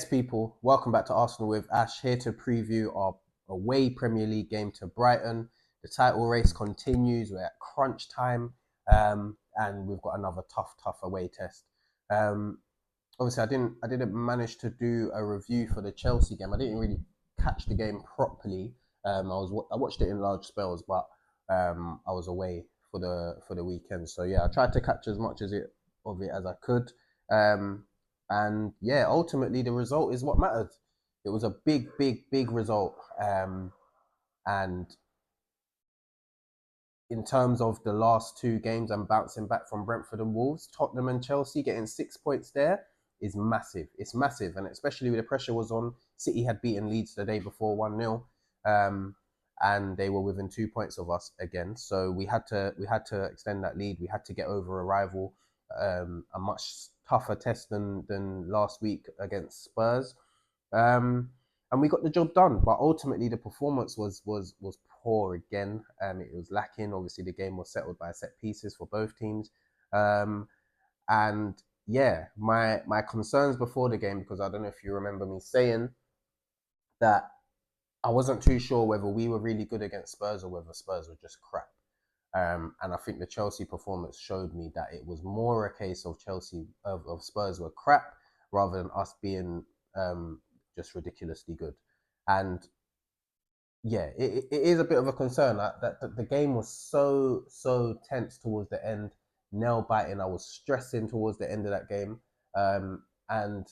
People, welcome back to Arsenal with Ash, here to preview our away Premier League game to Brighton. The title race continues. We're at crunch time, and we've got another tough away test. Obviously, I didn't manage to do a review for the Chelsea game. I didn't really catch the game properly. I watched it in large spells, but I was away for the weekend. So yeah, I tried to catch as much of it as I could. And yeah, ultimately the result is what mattered. It was a big result. And in terms of the last two games and bouncing back from Brentford and Wolves, Tottenham and Chelsea getting 6 points there is massive. It's massive, and especially when the pressure was on. City had beaten Leeds the day before 1-0, and they were within 2 points of us again. So we had to extend that lead. We had to get over a rival, a much tougher test than last week against Spurs. And we got the job done. But ultimately, the performance was poor again. It was lacking. Obviously, the game was settled by set pieces for both teams. And yeah, my concerns before the game, because I don't know if you remember me saying that I wasn't too sure whether we were really good against Spurs or whether Spurs were just crap. And I think the Chelsea performance showed me that it was more a case of Spurs were crap rather than us being just ridiculously good. And yeah, it is a bit of a concern that the game was so tense towards the end, nail biting. I was stressing towards the end of that game, and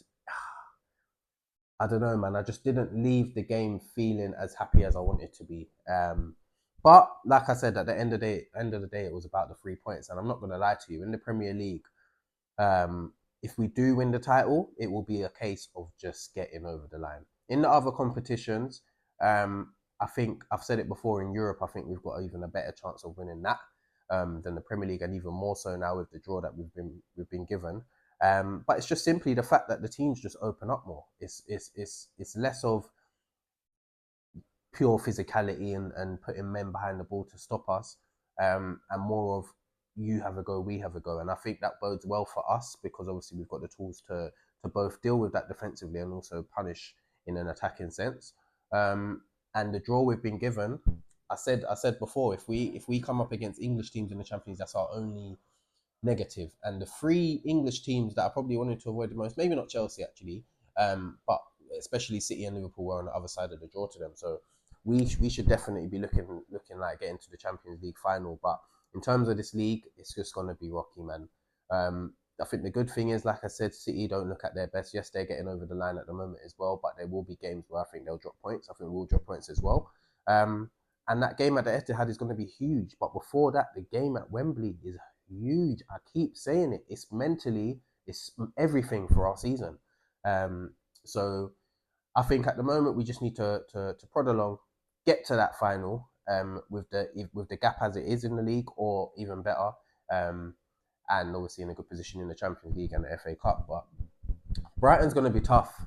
I don't know, man. I just didn't leave the game feeling as happy as I wanted to be. But like I said, at the end of the day, it was about the 3 points. And I'm not going to lie to you. In the Premier League, if we do win the title, it will be a case of just getting over the line. In the other competitions, I think I've said it before. In Europe, I think we've got even a better chance of winning that than the Premier League, and even more so now with the draw that we've been given. But it's just simply the fact that the teams just open up more. It's less of pure physicality and putting men behind the ball to stop us, and more of you have a go, we have a go. And I think that bodes well for us because obviously we've got the tools to both deal with that defensively and also punish in an attacking sense. And the draw we've been given, I said before, if we come up against English teams in the Champions League, that's our only negative. And the three English teams that I probably wanted to avoid the most, maybe not Chelsea actually, but especially City and Liverpool were on the other side of the draw to them. So we should definitely be looking like getting to the Champions League final. But in terms of this league, it's just gonna be rocky, man. I think the good thing is, like I said, City don't look at their best. Yes, they're getting over the line at the moment as well, but there will be games where I think they'll drop points. I think we'll drop points as well. And that game at the Etihad is going to be huge. But before that, the game at Wembley is huge. I keep saying it. It's everything for our season. So I think at the moment we just need to prod along, get to that final with the gap as it is in the league, or even better, and obviously in a good position in the Champions League and the FA Cup. But Brighton's going to be tough.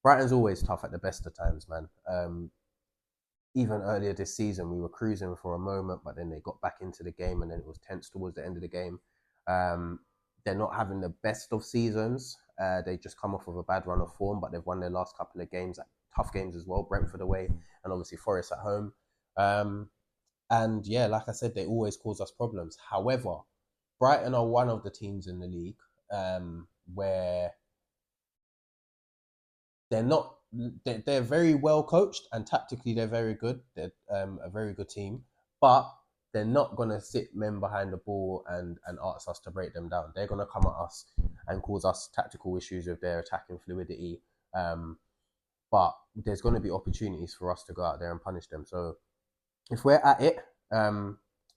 Brighton's always tough at the best of times, man. Even earlier this season, we were cruising for a moment, but then they got back into the game, and then it was tense towards the end of the game. They're not having the best of seasons. They just come off of a bad run of form, but they've won their last couple of games, tough games as well. Brentford away, and obviously Forest at home. And yeah, like I said, they always cause us problems. However, Brighton are one of the teams in the league where they're not. They're very well coached, and tactically they're very good. They're a very good team, but they're not gonna sit men behind the ball and ask us to break them down. They're gonna come at us and cause us tactical issues with their attacking fluidity. But there's going to be opportunities for us to go out there and punish them. So if we're at it,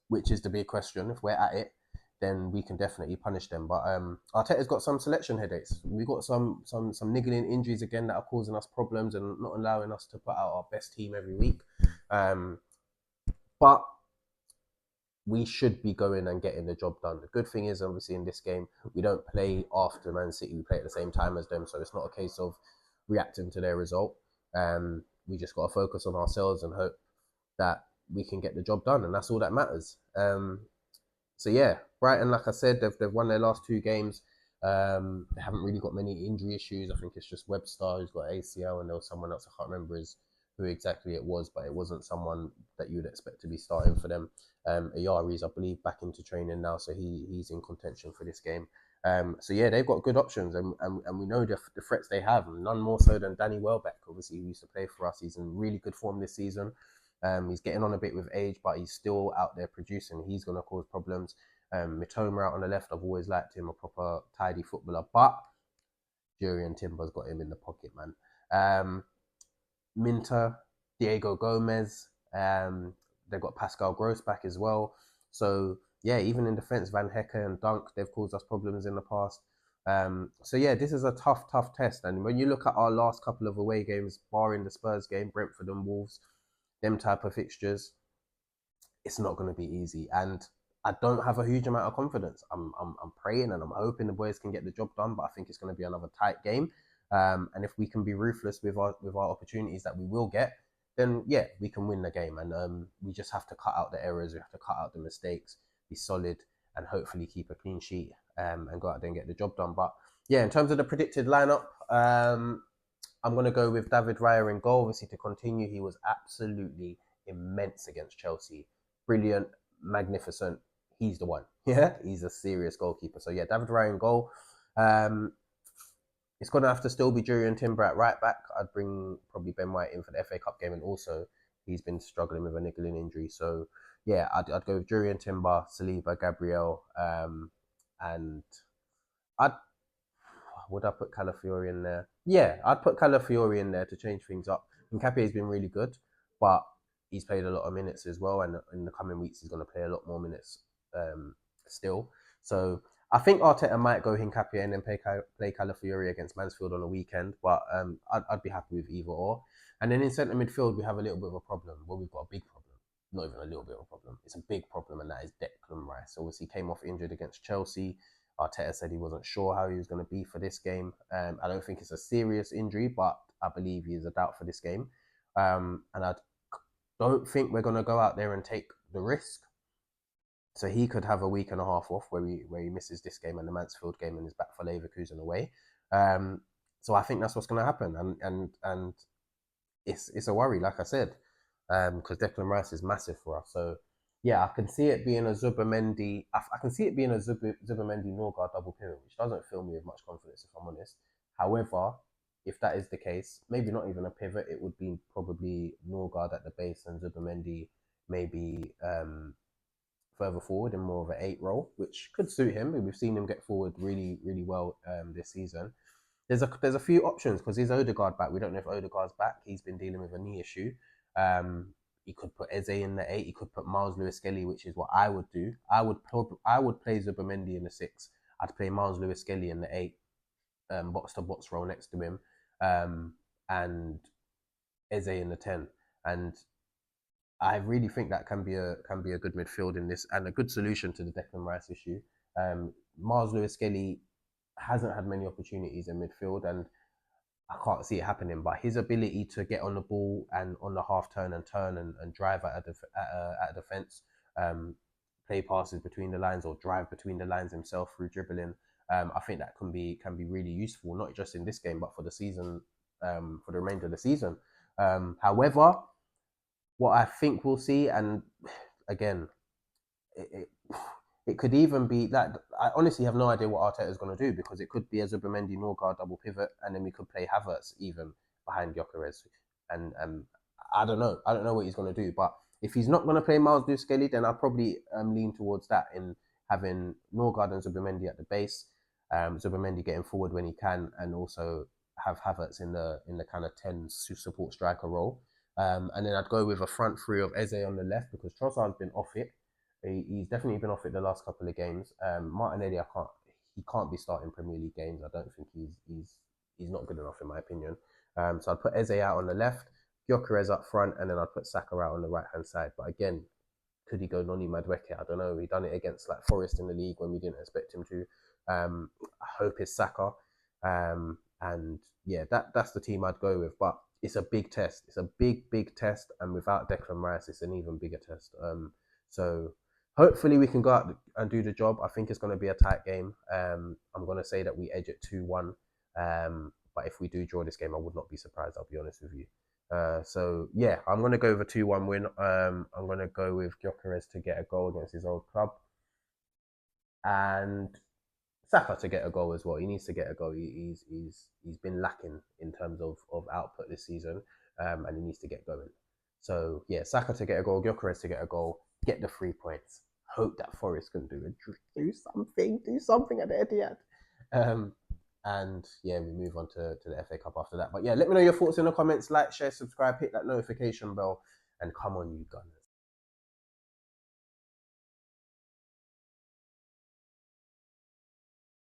which is the big question, if we're at it, then we can definitely punish them. But Arteta's got some selection headaches. We've got some niggling injuries again that are causing us problems and not allowing us to put out our best team every week. But we should be going and getting the job done. The good thing is, obviously, in this game, we don't play after Man City. We play at the same time as them. So it's not a case of reacting to their result. We just got to focus on ourselves and hope that we can get the job done. And that's all that matters. So yeah, Brighton, like I said, they've won their last two games. They haven't really got many injury issues. I think it's just Webster who's got ACL, and there was someone else I can't remember who exactly it was, but it wasn't someone that you would expect to be starting for them. Ayari's, I believe, back into training now, so he's in contention for this game. So yeah, they've got good options, and we know the threats they have, none more so than Danny Welbeck. Obviously, he used to play for us. He's in really good form this season. He's getting on a bit with age, but he's still out there producing. He's going to cause problems. Mitoma out on the left, I've always liked him, a proper tidy footballer, but Jurriën Timber's got him in the pocket, man. Minter, Diego Gomez, they've got Pascal Gross back as well. So yeah, even in defence, Van Hecke and Dunk, they've caused us problems in the past. So yeah, this is a tough test. And when you look at our last couple of away games, barring the Spurs game, Brentford and Wolves, them type of fixtures, it's not going to be easy. And I don't have a huge amount of confidence. I'm praying and I'm hoping the boys can get the job done, but I think it's going to be another tight game. And if we can be ruthless with our opportunities that we will get, then yeah, we can win the game. And we just have to cut out the errors. We have to cut out the mistakes, be solid, and hopefully keep a clean sheet and go out there and get the job done. But yeah, in terms of the predicted lineup, I'm going to go with David Raya in goal. Obviously, to continue, he was absolutely immense against Chelsea. Brilliant, magnificent. He's the one. Yeah, he's a serious goalkeeper. So yeah, David Raya in goal. It's going to have to still be Jurriën Timber at right back. I'd bring probably Ben White in for the FA Cup game, and also he's been struggling with a niggling injury. So yeah, I'd go with Jurriën Timber, Saliba, Gabriel, and I'd would I put Calafiori in there? Yeah, I'd put Calafiori in there to change things up. Nkapie's been really good, but he's played a lot of minutes as well, and in the coming weeks he's going to play a lot more minutes still. So I think Arteta might go Hincapie and then play Calafiori against Mansfield on the weekend, but I'd be happy with either or. And then in centre midfield we have a little bit of a problem. Well, we've got a big problem. Not even a little bit of a problem. It's a big problem, and that is Declan Rice. Obviously, came off injured against Chelsea. Arteta said he wasn't sure how he was going to be for this game. I don't think it's a serious injury, but I believe he is a doubt for this game. And I don't think we're going to go out there and take the risk. So he could have a week and a half off where he misses this game and the Mansfield game and is back for Leverkusen away. So I think that's what's going to happen, and it's a worry, like I said, because Declan Rice is massive for us. So yeah, I can see it being a Zubimendi. I can see it being a Zubimendi Norgard double pivot, which doesn't fill me with much confidence, if I'm honest. However, if that is the case, maybe not even a pivot, it would be probably Norgard at the base and Zubimendi maybe further forward in more of an 8 role, which could suit him. We've seen him get forward really well this season. There's a few options because he's Odegaard back. We don't know if Odegaard's back. He's been dealing with a knee issue. He could put Eze in the 8. He could put Miles Lewis-Skelly, which is what I would do. I would play Zubimendi in the 6. I'd play Miles Lewis-Skelly in the 8, box to box role next to him, and Eze in the 10. And I really think that can be a good midfield in this and a good solution to the Declan Rice issue. Miles Lewis-Skelly hasn't had many opportunities in midfield, and I can't see it happening. But his ability to get on the ball and on the half turn and drive at a defence, play passes between the lines or drive between the lines himself through dribbling, I think that can be really useful, not just in this game but for the season, for the remainder of the season. However, what I think we'll see, and again, it could even be that I honestly have no idea what Arteta is going to do, because it could be a Zubimendi Norgard double pivot, and then we could play Havertz even behind Gyökeres, and I don't know what he's going to do. But if he's not going to play Miles Lewis-Skelly, then I'll probably lean towards that in having Norgard and Zubimendi at the base, Zubimendi getting forward when he can, and also have Havertz in the kind of 10 support striker role. And then I'd go with a front three of Eze on the left, because Trossard's been off it. He's definitely been off it the last couple of games. Martinelli, he can't be starting Premier League games. I don't think he's not good enough in my opinion. So I'd put Eze out on the left, Gyökeres up front, and then I'd put Saka out on the right hand side. But again, could he go Noni Madueke? I don't know. He done it against like Forest in the league when we didn't expect him to. I hope it's Saka. And yeah, that's the team I'd go with. But it's a big test. It's a big test, and without Declan Rice, it's an even bigger test. So hopefully we can go out and do the job. I think it's going to be a tight game. I'm going to say that we edge it 2-1. But if we do draw this game, I would not be surprised. I'll be honest with you. So yeah, I'm going to go with a 2-1 win. I'm going to go with Gyökeres to get a goal against his old club, and Saka to get a goal as well. He needs to get a goal. He's been lacking in terms of output this season, and he needs to get going. So yeah, Saka to get a goal, Gyökeres to get a goal, get the 3 points. Hope that Forest can do something at the Etihad. And yeah, we move on to the FA Cup after that. But yeah, let me know your thoughts in the comments. Like, share, subscribe, hit that notification bell, and come on, you gunners.